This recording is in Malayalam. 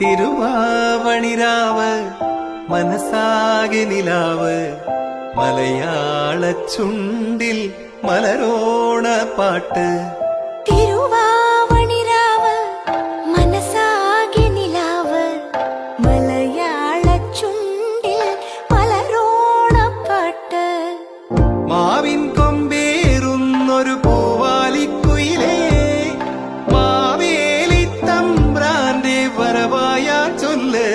തിരുവാവണിരാവ് മനസ്സാകെ നിലാവ് മലയാള ചുണ്ടിൽ മലരോണ പാട്ട്. തിരുവാവണിരാവ് മനസ്സാകെ നിലാവ് മലയാള ചുണ്ടിൽ മലരോണപ്പാട്ട്. മാവിൻ കൊമ്പേറുന്നൊരു പൂവാലിക്കുയിലേ മാവേലി തമ്പ്രാന്റെ വരവായ ചൊല്ല്.